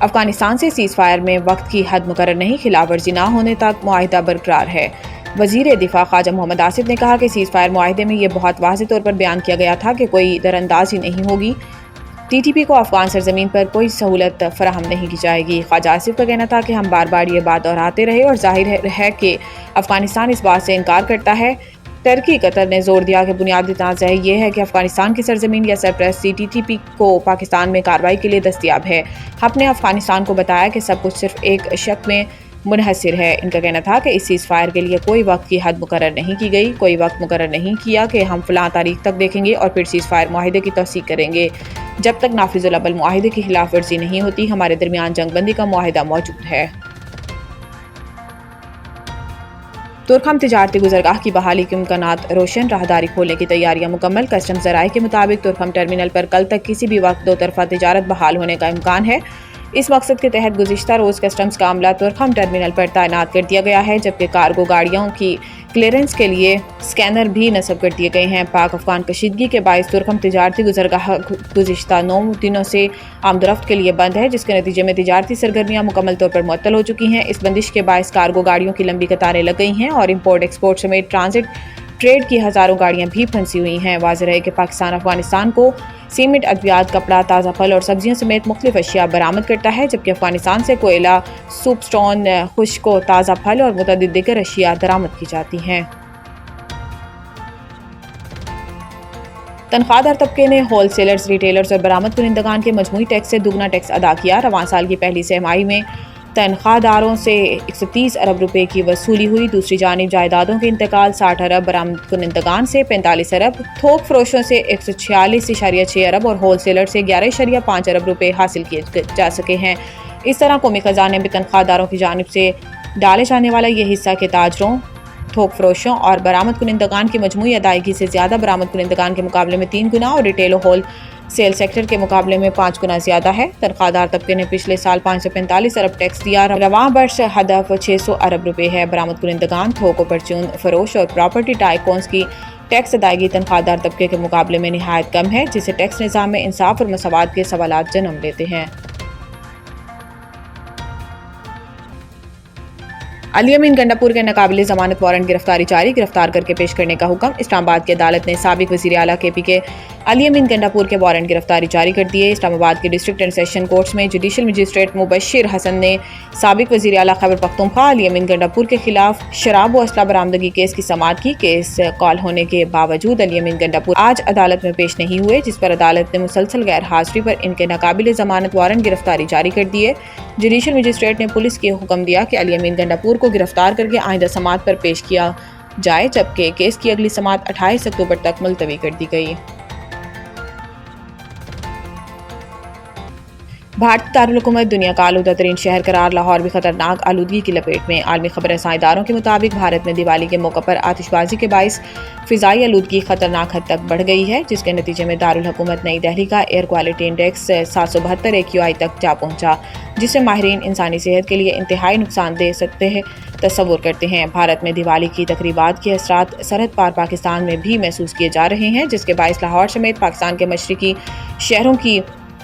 افغانستان سے cease fire میں وقت کی حد مقرر نہیں، خلاف ورزی نہ ہونے تک معاہدہ برقرار ہے۔ وزیر دفاع خواجہ محمد آصف نے کہا کہ سیز فائر معاہدے میں یہ بہت واضح طور پر بیان کیا گیا تھا کہ کوئی دراندازی نہیں ہوگی، ٹی ٹی پی کو افغان سرزمین پر کوئی سہولت فراہم نہیں کی جائے گی۔ خواجہ آصف کا کہنا تھا کہ ہم بار بار یہ بات دہراتے رہے اور ظاہر ہے کہ افغانستان اس بات سے انکار کرتا ہے۔ ترکی قطر نے زور دیا کہ بنیادی تنازع یہ ہے کہ افغانستان کی سرزمین یا سرپرست ٹی ٹی پی کو پاکستان میں کارروائی کے لیے دستیاب ہے۔ ہم نے افغانستان کو بتایا کہ سب کچھ صرف ایک شک میں منحصر ہے۔ ان کا کہنا تھا کہ اس سیز فائر کے لیے کوئی وقت کی حد مقرر نہیں کی گئی، کوئی وقت مقرر نہیں کیا کہ ہم فلاں تاریخ تک دیکھیں گے اور پھر سیز فائر معاہدے کی توثیق کریں گے۔ جب تک نافذ العمل معاہدے کی خلاف ورزی نہیں ہوتی، ہمارے درمیان جنگ بندی کا معاہدہ موجود ہے۔ تورخم تجارتی گزرگاہ کی بحالی کے امکانات روشن، راہداری کھولنے کی تیاریاں مکمل۔ کسٹمز ذرائع کے مطابق تورخم ٹرمینل پر کل تک کسی بھی وقت دو طرفہ تجارت بحال ہونے کا امکان ہے۔ اس مقصد کے تحت گزشتہ روز کسٹمز کا عملہ تورخم ٹرمینل پر تعینات کر دیا گیا ہے، جبکہ کارگو گاڑیوں کی کلیئرنس کے لیے اسکینر بھی نصب کر دیے گئے ہیں۔ پاک افغان کشیدگی کے باعث تورخم تجارتی گزرگاہ گزشتہ 9 دنوں سے آمد و رفت کے لیے بند ہے، جس کے نتیجے میں تجارتی سرگرمیاں مکمل طور پر معطل ہو چکی ہیں۔ اس بندش کے باعث کارگو گاڑیوں کی لمبی قطاریں لگ گئی ہیں اور امپورٹ ایکسپورٹ سمیت ٹرانزٹ ٹریڈ کی ہزاروں گاڑیاں بھی پھنسی ہوئی ہیں۔ واضح ہے کہ پاکستان افغانستان کو سیمنٹ، ادویات، کپڑا، تازہ پھل اور سبزیوں سمیت مختلف اشیاء برآمد کرتا ہے، جبکہ افغانستان سے کوئلہ، سوپ سٹون، خشک و تازہ پھل اور متعدد دیگر اشیاء درآمد کی جاتی ہیں۔ تنخواہ دار طبقے نے ہول سیلرز، ریٹیلرز اور برآمد کنندگان کے مجموعی ٹیکس سے دگنا ٹیکس ادا کیا۔ رواں سال کی پہلی سہ ماہی میں تنخواہ داروں سے 130 ارب روپے کی وصولی ہوئی۔ دوسری جانب جائیدادوں کے انتقال 60 ارب، برآمد کنندگان سے 45 ارب، تھوک فروشوں سے 146.6 ارب اور ہول سیلر سے 11.5 ارب روپے حاصل کیے جا سکے ہیں۔ اس طرح قومی خزانے میں تنخواہ داروں کی جانب سے ڈالے جانے والا یہ حصہ کے تاجروں، تھوک فروشوں اور برآمد کنندگان کی مجموعی ادائیگی سے زیادہ، برآمد کنندگان کے مقابلے میں 3 گنا اور ریٹیل و ہول سیل سیکٹر کے مقابلے میں 5 گنا زیادہ ہے۔ تنخواہ دار طبقے نے پچھلے سال 545 ارب ٹیکس دیا۔ رواں برس ہدف 600 ارب روپے ہے۔ برآمد کنندگان، تھوک و پرچون فروش اور پراپرٹی ٹائکونز کی ٹیکس ادائیگی تنخواہ دار طبقے کے مقابلے میں نہایت کم ہے، جس سے ٹیکس نظام میں انصاف اور مساوات کے سوالات جنم لیتے ہیں۔ علی امین گنڈاپور کے ناقابل ضمانت وارنٹ گرفتاری جاری، گرفتار کر کے پیش کرنے کا حکم۔ اسلام آباد کی عدالت نے سابق وزیر اعلیٰ کے پی کے علی امین گنڈاپور کے وارنٹ گرفتاری جاری کر دیے۔ اسلام آباد کے ڈسٹرکٹ اینڈ سیشن کورٹس میں جوڈیشل مجسٹریٹ مبشر حسن نے سابق وزیر اعلیٰ خیبر پختونخوا علی امین گنڈاپور کے خلاف شراب و اسلحہ برآمدگی کیس کی سماعت کی۔ کیس کال ہونے کے باوجود علی امین گنڈاپور آج عدالت میں پیش نہیں ہوئے، جس پر عدالت نے مسلسل غیر حاضری پر ان کے ناقابل ضمانت وارنٹ گرفتاری جاری کر دیے۔ جوڈیشل مجسٹریٹ نے پولیس کو حکم دیا کہ علی امین گنڈاپور کو گرفتار کر کے آئندہ سماعت پر پیش کیا جائے، جبکہ کیس کی اگلی سماعت 28 اکتوبر تک ملتوی کر دی گئی۔ بھارتی دارالحکومت دنیا کا آلودہ ترین شہر قرار، لاہور بھی خطرناک آلودگی کی لپیٹ میں۔ عالمی خبر رساں اداروں کے مطابق بھارت میں دیوالی کے موقع پر آتش بازی کے باعث فضائی آلودگی خطرناک حد تک بڑھ گئی ہے، جس کے نتیجے میں دارالحکومت نئی دہلی کا ایئر کوالٹی انڈیکس 772 AQI تک جا پہنچا، جس سے ماہرین انسانی صحت کے لیے انتہائی نقصان دہ تصور کرتے ہیں۔ بھارت میں دیوالی کی تقریبات کے اثرات سرحد پار پاکستان میں بھی محسوس کیے جا رہے ہیں، جس کے باعث لاہور سمیت پاکستان کے مشرقی شہروں کی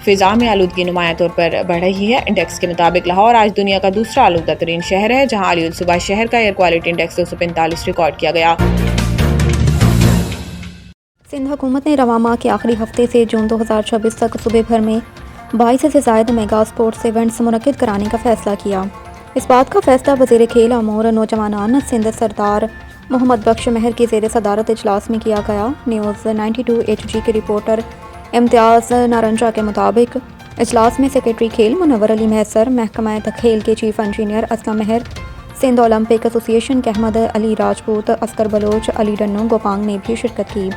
فضا میں آلودگی نمایاں طور پر بڑھ رہی ہے۔ انڈیکس کے مطابق لاہور آج دنیا کا دوسرا آلودہ ترین شہر ہے، جہاں علی الصبح شہر کا ایئر کوالٹی انڈیکس 245 ریکارڈ کیا گیا۔ سندھ حکومت نے رواں ماہ کے آخری ہفتے سے جون 2026 تک صوبے بھر میں 22 سے زائد میگا اسپورٹس ایونٹس منعقد کرانے کا فیصلہ کیا۔ اس بات کا فیصلہ وزیر کھیل، امور نوجوانان سندھ سردار محمد بخش مہر کی زیر صدارت اجلاس میں کیا گیا۔ نیوز 92 HG کے رپورٹر امتیاز نارنجا کے مطابق اجلاس میں سیکریٹری کھیل منور علی محسر، محکمہ کھیل کے چیف انجینئر اسلم مہر، سندھ اولمپک ایسوسی ایشن کے احمد علی راجپوت، اسکر بلوچ، علی ڈنو گوپانگ نے بھی شرکت کی۔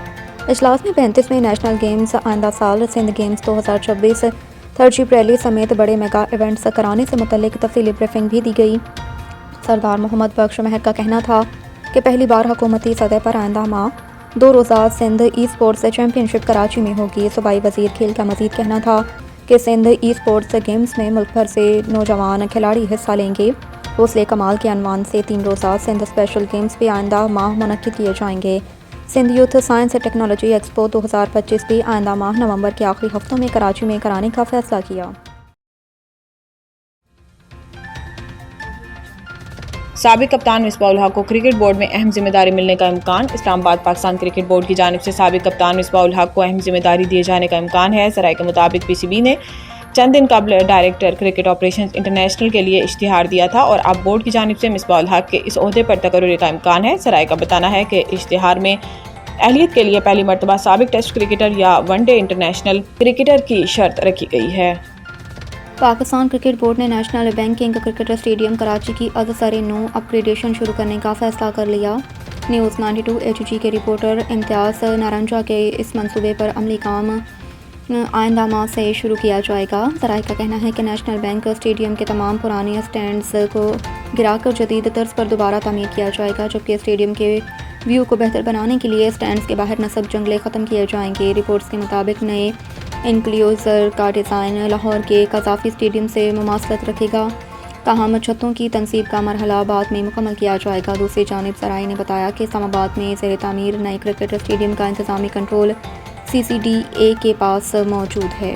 اجلاس میں 35ویں نیشنل گیمز، آئندہ سال سندھ گیمز 2026، ترجیح ریلی سمیت بڑے میگا ایونٹس کرانے سے متعلق تفصیلی بریفنگ بھی دی گئی۔ سردار محمد بخش مہر کا کہنا تھا کہ پہلی بار حکومتی سطح پر آئندہ ماہ 2 روزہ سندھ ای اسپورٹس چیمپئن شپ کراچی میں ہوگی۔ صوبائی وزیر کھیل کا مزید کہنا تھا کہ سندھ ای اسپورٹس گیمز میں ملک بھر سے نوجوان کھلاڑی حصہ لیں گے۔ حوصلے کمال کے عنوان سے 3 روزہ سندھ اسپیشل گیمز بھی آئندہ ماہ منعقد کیے جائیں گے۔ Sindh youth science technology expo 2025 بھی آئندہ ماہ نومبر کے آخری ہفتوں میں کراچی میں کرانے کا فیصلہ کیا۔ سابق کپتان مصباح الحق کو کرکٹ بورڈ میں اہم ذمہ داری ملنے کا امکان۔ اسلام آباد پاکستان کرکٹ بورڈ کی جانب سے سابق کپتان مصباح الحق کو اہم ذمہ داری دیے جانے کا امکان ہے۔ ذرائع کے مطابق پی سی بی نے چند دن قبل ڈائریکٹر کرکٹ آپریشنز انٹرنیشنل کے لیے اشتہار دیا تھا اور اب بورڈ کی جانب سے مصباح الحق کے اس عہدے پر تقرری کا امکان ہے۔ ذرائع کا بتانا ہے کہ اشتہار میں اہلیت کے لیے پہلی مرتبہ سابق ٹیسٹ کرکٹر یا ون ڈے انٹرنیشنل کرکٹر کی شرط رکھی گئی ہے۔ پاکستان کرکٹ بورڈ نے national banking cricket stadium Karachi کی از سر نو اپ گریڈیشن شروع کرنے کا فیصلہ کر لیا۔ نیوز 92 HG کے رپورٹر امتیاز نارنجا کے اس منصوبے پر عملی کام آئندہ ماہ سے شروع کیا جائے گا۔ ذرائع کا کہنا ہے کہ نیشنل بینک اسٹیڈیم کے تمام پرانے اسٹینڈز کو گرا کر جدید طرز پر دوبارہ تعمیر کیا جائے گا، جبکہ اسٹیڈیم کے ویو کو بہتر بنانے کے لیے اسٹینڈز کے باہر نصب جنگلے ختم کیے جائیں گے۔ رپورٹس کے مطابق نئے انکلیوزر کا ڈیزائن لاہور کے قذافی اسٹیڈیم سے مماثلت رکھے گا، تاہم چھتوں کی تنصیب کا مرحلہ بعد میں مکمل کیا جائے گا۔ دوسری جانب ذرائع نے بتایا کہ اسلام آباد میں زیر تعمیر نئے کرکٹ اسٹیڈیم کا انتظامی کنٹرول CCDA کے پاس موجود ہے۔